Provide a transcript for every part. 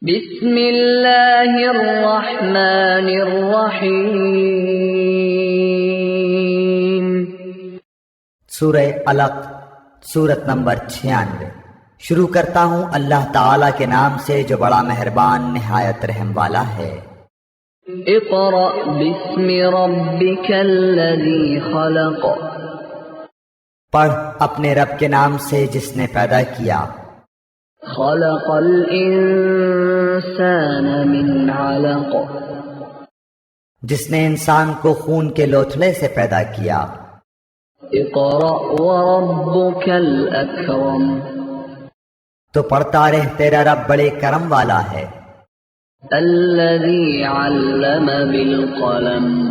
بسم اللہ الرحمن الرحیم۔ سورہ علق، سورت نمبر 96۔ شروع کرتا ہوں اللہ تعالیٰ کے نام سے جو بڑا مہربان نہایت رحم والا ہے۔ اقرأ بسم ربک الذی خلق۔ پڑھ اپنے رب کے نام سے جس نے پیدا کیا۔ خلق الانسان من علق۔ جس نے انسان کو خون کے لوتھڑے سے پیدا کیا۔ اقرأ وربک الاکرم۔ تو پڑھتا رہ، تیرا رب بڑے کرم والا ہے۔ الذی علم بالقلم۔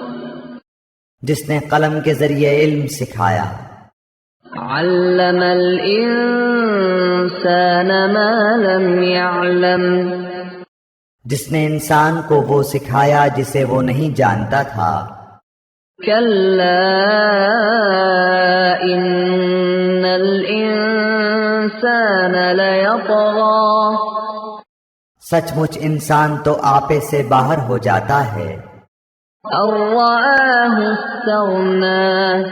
جس نے قلم کے ذریعے علم سکھایا۔ علم الانسان ما لم يعلم۔ جس نے انسان کو وہ سکھایا جسے وہ نہیں جانتا تھا۔ کلا ان الانسان لیطغی۔ سچ مچ انسان تو آپے سے باہر ہو جاتا ہے۔ ان رآہ استغنی۔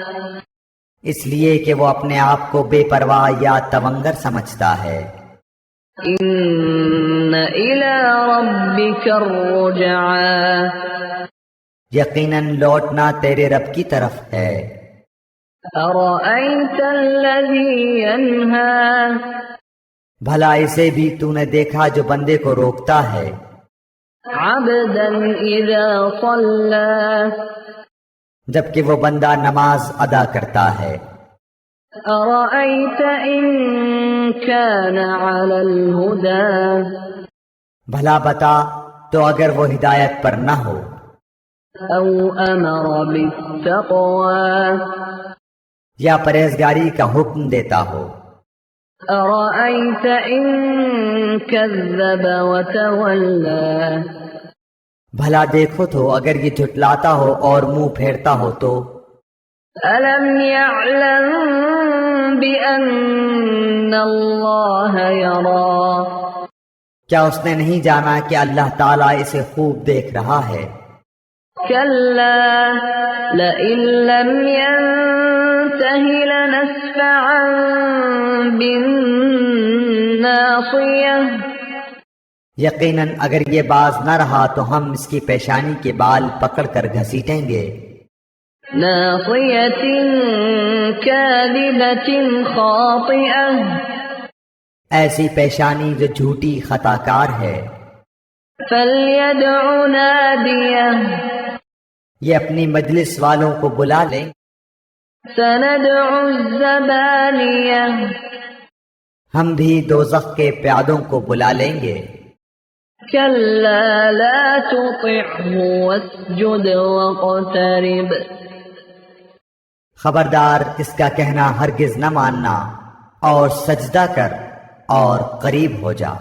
اس لیے کہ وہ اپنے آپ کو بے پرواہ یا تونگر سمجھتا ہے۔ ان الی ربک الرجعی۔ یقیناً لوٹنا تیرے رب کی طرف ہے۔ ارأیت الذی ینہی۔ بھلا اسے بھی تو نے دیکھا جو بندے کو روکتا ہے۔ عبدا اذا صلی۔ جبکہ وہ بندہ نماز ادا کرتا ہے۔ ارأیت ان کان علی الہدی۔ بھلا بتا تو اگر وہ ہدایت پر نہ ہو۔ او امر بالتقوی۔ یا پرہیزگاری کا حکم دیتا ہو۔ ارأیت ان کذب وتولی۔ بھلا دیکھو تو اگر یہ جھٹلاتا ہو اور منہ پھیرتا ہو تو۔ الم یعلم بان اللہ یری۔ کیا اس نے نہیں جانا کہ اللہ تعالیٰ اسے خوب دیکھ رہا ہے۔ کلا لئن لم ینتہ لنسفعا بالناصیہ۔ یقیناً اگر یہ باز نہ رہا تو ہم اس کی پیشانی کے بال پکڑ کر گھسیٹیں گے۔ ناصیۃ کاذبۃ خاطئہ۔ ایسی پیشانی جو جھوٹی خطا کار ہے۔ فلیدع نادیہ۔ یہ اپنی مجلس والوں کو بلا لیں۔ سندع الزبانیہ۔ ہم بھی دوزخ کے پیادوں کو بلا لیں گے۔ کلا لا تطعہ واسجد واقترب۔ خبردار اس کا کہنا ہرگز نہ ماننا، اور سجدہ کر اور قریب ہو جا۔